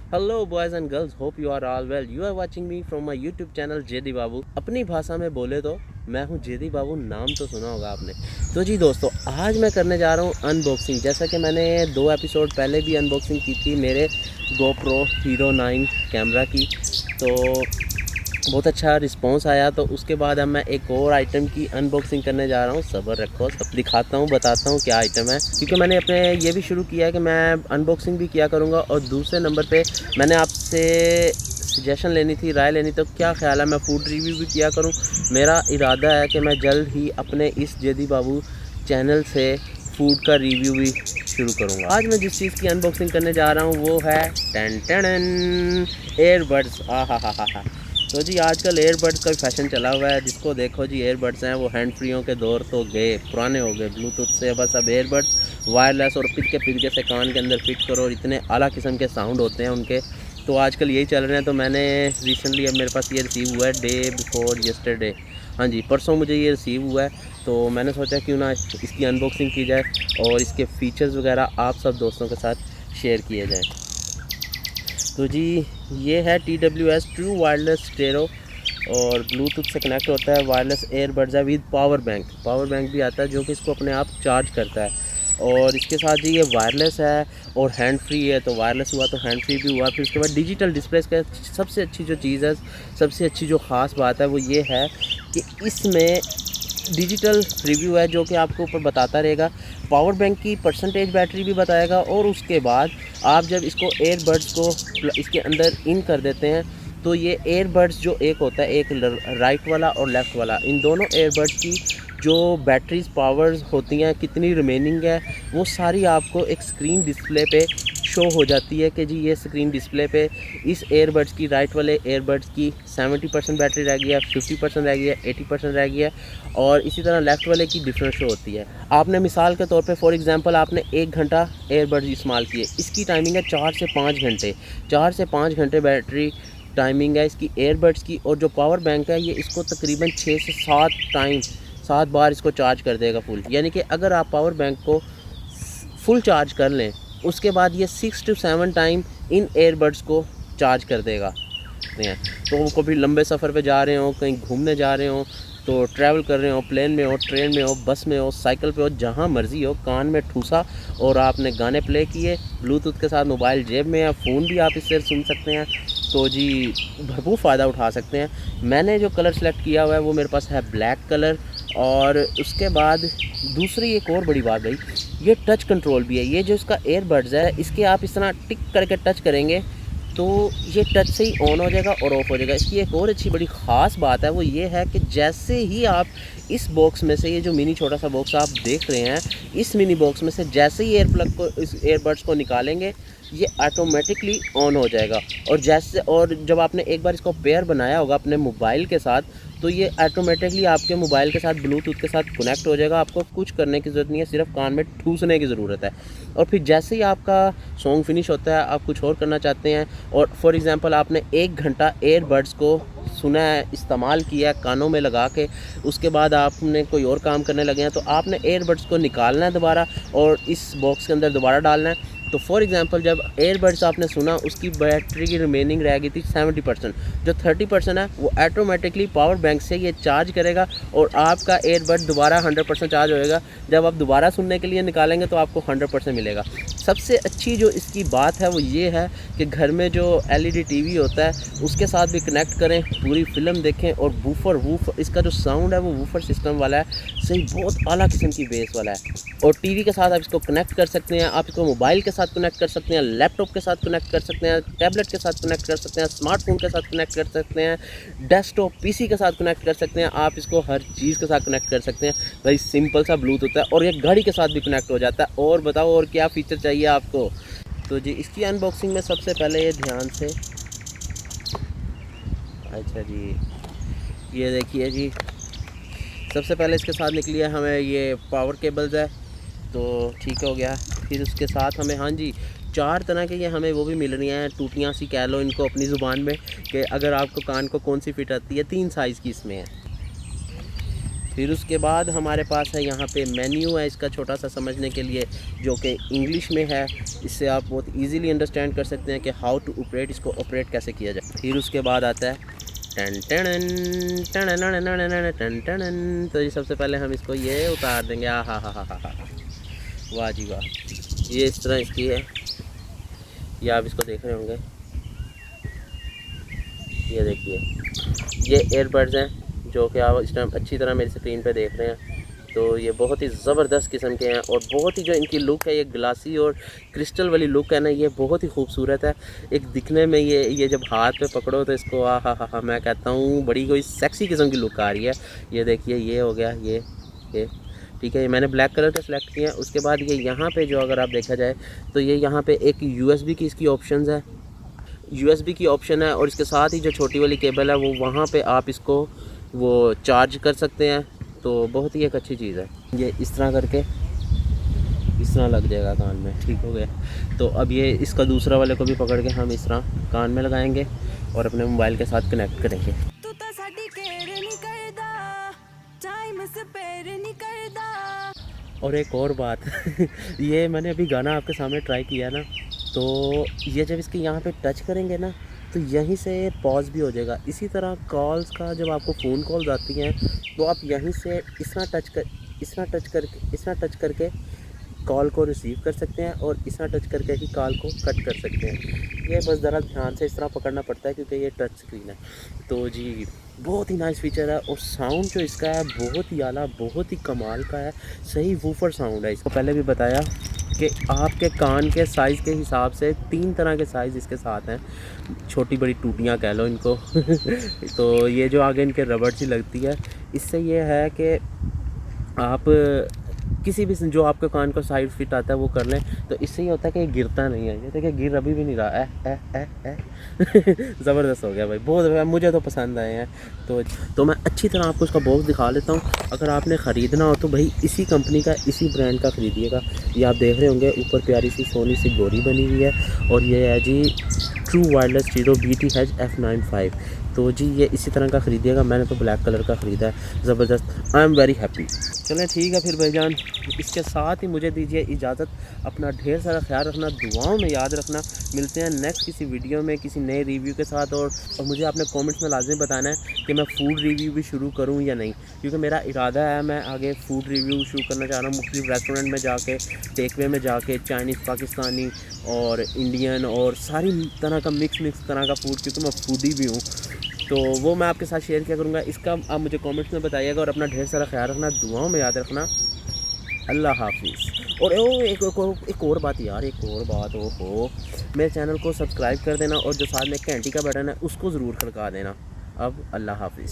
Hello boys and girls, hope you are all well. You are watching me from my YouTube channel JD Babu. अपनी भाषा में बोले तो मैं हूँ जेदी बाबू, नाम तो सुना होगा आपने। तो जी दोस्तों, आज मैं करने जा रहा हूँ अनबॉक्सिंग। जैसा कि मैंने 2 एपिसोड पहले भी अनबॉक्सिंग की थी मेरे GoPro Hero 9 कैमरा की, तो बहुत अच्छा रिस्पांस आया। तो उसके बाद अब मैं एक और आइटम की अनबॉक्सिंग करने जा रहा हूँ। सब्र रखो, सब दिखाता हूँ, बताता हूँ क्या आइटम है, क्योंकि मैंने अपने ये भी शुरू किया है कि मैं अनबॉक्सिंग भी किया करूँगा। और दूसरे नंबर पे मैंने आपसे सजेशन लेनी थी, राय लेनी, तो क्या ख्याल है मैं फ़ूड रिव्यू भी किया करूँ। मेरा इरादा है कि मैं जल्द ही अपने इस जेदी बाबू चैनल से फ़ूड का रिव्यू भी शुरू करूँगा। आज मैं जिस चीज़ की अनबॉक्सिंग करने जा रहा हूँ वो है टेन टेन एयरबड्स। हा। तो जी आजकल एयरबड्स का फैशन चला हुआ है। जिसको देखो जी एयरबड्स हैं, वो हैंड फ्रीयों के दौर तो गए, पुराने हो गए ब्लूटूथ से। बस अब एयरबड्स वायरलेस और पिद के से कान के अंदर फिट करो, और इतने आला किस्म के साउंड होते हैं उनके। तो आजकल यही चल रहे हैं। तो मैंने रिसेंटली, अब मेरे पास ये रिसीव हुआ है डे बिफोर यस्टरडे, हाँ जी परसों मुझे ये रिसीव हुआ है। तो मैंने सोचा क्यों ना इसकी अनबॉक्सिंग की जाए और इसके फ़ीचर्स वगैरह आप सब दोस्तों के साथ शेयर किए जाएँ। तो जी ये है TWS ट्रू वायरलेस स्टेरो, और ब्लूटूथ से कनेक्ट होता है। वायरलेस एयरबड्स है विद पावर बैंक भी आता है, जो कि इसको अपने आप चार्ज करता है। और इसके साथ जी ये वायरलेस है और हैंड फ्री है। तो वायरलेस हुआ तो हैंड फ्री भी हुआ। फिर उसके बाद डिजिटल डिस्प्ले का सबसे अच्छी जो चीज़ है, सबसे अच्छी जो ख़ास बात है वो ये है कि इसमें डिजिटल रिव्यू है, जो कि आपको ऊपर बताता रहेगा। पावर बैंक की परसेंटेज बैटरी भी बताएगा। और उसके बाद आप जब इसको एयरबड्स को इसके अंदर इन कर देते हैं, तो ये एयरबड्स जो एक होता है, एक राइट वाला और लेफ़्ट वाला, इन दोनों एयरबड्स की जो बैटरीज पावर्स होती हैं, कितनी रिमेनिंग है, वो सारी आपको एक स्क्रीन डिस्प्ले पे शो हो जाती है। कि जी ये स्क्रीन डिस्प्ले पे इस एयरबड्स की, राइट वाले एयरबड्स की 70% बैटरी रह गई है, 50% रह गई है, 80% रह गई है। और इसी तरह लेफ़्ट वाले की डिफरेंस शो होती है। आपने मिसाल के तौर पे फॉर एग्जांपल आपने 1 घंटा एयरबड्स इस्तेमाल किए, इसकी टाइमिंग है 4 से 5 घंटे। 4 से 5 घंटे बैटरी टाइमिंग है इसकी एयरबड्स की। और जो पावर बैंक है, ये इसको तकरीबन 6 से 7 बार इसको चार्ज कर देगा फुल। यानी कि अगर आप पावर बैंक को फुल चार्ज कर लें, उसके बाद ये 6 to 7 टाइम इन एयरबड्स को चार्ज कर देगा। तो कभी लंबे सफ़र पे जा रहे हो, कहीं घूमने जा रहे हो, तो ट्रैवल कर रहे हो, प्लेन में हो, ट्रेन में हो, बस में हो, साइकिल पे हो, जहाँ मर्ज़ी हो, कान में ठूसा और आपने गाने प्ले किए, ब्लूटूथ के साथ मोबाइल जेब में है, फ़ोन भी आप इससे सुन सकते हैं। तो जी भरपूर फ़ायदा उठा सकते हैं। मैंने जो कलर सेलेक्ट किया हुआ है वो मेरे पास है ब्लैक कलर। और उसके बाद दूसरी एक और बड़ी बात भाई, ये टच कंट्रोल भी है। ये जो इसका एयरबड्स है, इसके आप इस तरह टिक करके टच करेंगे तो ये टच से ही ऑन हो जाएगा और ऑफ़ हो जाएगा। इसकी एक और अच्छी बड़ी ख़ास बात है, वो ये है कि जैसे ही आप इस बॉक्स में से, ये जो मिनी छोटा सा बॉक्स आप देख रहे हैं, इस मिनी बॉक्स में से जैसे ही इस एयरबड्स को निकालेंगे, ये ऑटोमेटिकली ऑन हो जाएगा। और जब आपने एक बार इसको पेयर बनाया होगा अपने मोबाइल के साथ, तो ये ऑटोमेटिकली आपके मोबाइल के साथ ब्लूटूथ के साथ कनेक्ट हो जाएगा। आपको कुछ करने की ज़रूरत नहीं है, सिर्फ कान में ठूसने की ज़रूरत है। और फिर जैसे ही आपका सॉन्ग फिनिश होता है, आप कुछ और करना चाहते हैं, और फॉर एग्ज़ाम्पल आपने 1 घंटा एयरबड्स को सुना है, इस्तेमाल किया है कानों में लगा के, उसके बाद आपने कोई और काम करने लगे हैं, तो आपने एयरबड्स को निकालना है दोबारा और इस बॉक्स के अंदर दोबारा डालना है। तो फॉर एग्ज़ाम्पल जब एयरबड्स आपने सुना, उसकी बैटरी की रिमेनिंग रह गई थी 70%, जो 30% है वो ऑटोमेटिकली पावर बैंक से ये चार्ज करेगा और आपका एयरबड दोबारा 100% चार्ज होएगा। जब आप दोबारा सुनने के लिए निकालेंगे तो आपको 100% मिलेगा। सबसे अच्छी जो इसकी बात है वो ये है कि घर में जो LED टीवी होता है उसके साथ भी कनेक्ट करें, पूरी फिल्म देखें। और वूफर इसका जो साउंड है वो वूफर सिस्टम वाला है, सही बहुत आला किस्म की बेस वाला है। और टीवी के साथ आप इसको कनेक्ट कर सकते हैं, आप इसको मोबाइल के साथ कनेक्ट कर सकते हैं, लैपटॉप के साथ कनेक्ट कर सकते हैं, टैबलेट के साथ कनेक्ट कर सकते हैं, स्मार्टफोन के साथ कनेक्ट कर सकते हैं, डेस्कटॉप PC के साथ कनेक्ट कर सकते हैं। आप इसको हर चीज़ के साथ कनेक्ट कर सकते हैं। भाई सिंपल सा ब्लूटूथ है, और ये घड़ी के साथ भी कनेक्ट हो जाता है। और बताओ और क्या फ़ीचर चाहिए आपको। तो जी इसकी अनबॉक्सिंग में सबसे पहले ये ध्यान से, अच्छा जी ये देखिए जी, सबसे पहले इसके साथ निकली है हमें ये पावर केबल्स है, तो ठीक हो गया। फिर उसके साथ हमें, हाँ जी, 4 तरह के ये हमें वो भी मिल रही हैं, टूटियाँ सी कह लो इनको अपनी ज़ुबान में, कि अगर आपको कान को कौन सी फिट आती है, 3 साइज़ की इसमें है। फिर उसके बाद हमारे पास है यहाँ पे मेन्यू है इसका छोटा सा समझने के लिए, जो कि इंग्लिश में है। इससे आप बहुत इजीली अंडरस्टैंड कर सकते हैं कि हाउ टू ऑपरेट, इसको ऑपरेट कैसे किया जाए। फिर उसके बाद आता है ton ton ton ton ton. तो ये सबसे पहले हम इसको ये उतार देंगे। हा, वाह जी वाह, ये इस तरह इसकी है। ये आप इसको देख रहे होंगे, ये देखिए, ये एयरबड्स हैं जो कि आप इस टाइम अच्छी तरह मेरी स्क्रीन पे देख रहे हैं। तो ये बहुत ही ज़बरदस्त किस्म के हैं और बहुत ही जो इनकी लुक है, ये ग्लासी और क्रिस्टल वाली लुक है ना, ये बहुत ही खूबसूरत है। एक दिखने में ये जब हाथ पे पकड़ो तो इसको हा, मैं कहता हूँ बड़ी कोई सेक्सी किस्म की लुक आ रही है। ये देखिए, ये हो गया, ये ठीक है। ये मैंने ब्लैक कलर का सिलेक्ट किया। उसके बाद ये यहाँ पे जो अगर आप देखा जाए तो ये यहाँ पे एक USB की इसकी ऑप्शंस है, USB की ऑप्शन है। और इसके साथ ही जो छोटी वाली केबल है वो वहाँ पे आप इसको वो चार्ज कर सकते हैं। तो बहुत ही एक अच्छी चीज़ है। ये इस तरह करके इस तरह लग जाएगा कान में, ठीक हो गया। तो अब ये इसका दूसरा वाले को भी पकड़ के हम इस तरह कान में लगाएंगे और अपने मोबाइल के साथ कनेक्ट करेंगे। और एक और बात ये मैंने अभी गाना आपके सामने ट्राई किया ना, तो ये जब इसके यहाँ पे टच करेंगे ना तो यहीं से पॉज भी हो जाएगा। इसी तरह कॉल्स का जब आपको फ़ोन कॉल्स आती हैं तो आप यहीं से इस तरह टच करके कॉल को रिसीव कर सकते हैं और इस तरह टच करके ही कॉल को कट कर सकते हैं। ये बस ज़रा ध्यान से इस तरह पकड़ना पड़ता है क्योंकि ये टच स्क्रीन है। तो जी बहुत ही नाइस फीचर है और साउंड जो इसका है बहुत ही आला, बहुत ही कमाल का है। सही वूफर साउंड है। इसको पहले भी बताया कि आपके कान के साइज़ के हिसाब से 3 तरह के साइज़ इसके साथ हैं, छोटी बड़ी टूटियाँ कह लो इनको तो ये जो आगे इनके रबड़ सी लगती है, इससे ये है कि आप किसी भी जो आपके कान को साइड फिट आता है वो कर लें। तो इससे ये होता है कि ये गिरता नहीं है। ये देखिए गिर अभी भी नहीं रहा है। ज़बरदस्त हो गया भाई, बहुत मुझे तो पसंद आए हैं। तो मैं अच्छी तरह आपको इसका बॉक्स दिखा लेता हूँ। अगर आपने ख़रीदना हो तो भाई इसी कंपनी का, इसी ब्रांड का ख़रीदिएगा। ये आप देख रहे होंगे ऊपर प्यारी सी सोनी सी गोरी बनी हुई है और ये है जी true wireless stereo BTH F95। तो जी ये इसी तरह का ख़रीदिएगा। मैंने तो ब्लैक कलर का ख़रीदा है, ज़बरदस्त। I am very happy. चलें ठीक है फिर भाईजान, इसके साथ ही मुझे दीजिए इजाज़त। अपना ढेर सारा ख्याल रखना, दुआओं में याद रखना। मिलते हैं नेक्स्ट किसी वीडियो में किसी नए रिव्यू के साथ। और मुझे आपने कमेंट्स में लाजमी बताना है कि मैं फ़ूड रिव्यू भी शुरू करूं या नहीं, क्योंकि मेरा इरादा है मैं आगे फ़ूड रिव्यू शुरू करना चाह रहा हूँ। मुख्तलिफ रेस्टोरेंट में जाके, टेकवे में जाके, चाइनीज़, पाकिस्तानी और इंडियन और सारी तरह का मिक्स तरह का फ़ूड, क्योंकि मैं फूडी भी हूँ। तो वो मैं आपके साथ शेयर किया करूँगा। इसका आप मुझे कमेंट्स में बताइएगा और अपना ढेर सारा ख्याल रखना, दुआओं में याद रखना। अल्लाह हाफिज़। और एक और बात यार, एक और बात, ओहो, मेरे चैनल को सब्सक्राइब कर देना और जो साथ में घंटी का बटन है उसको ज़रूर खड़का देना। अब अल्लाह हाफिज़।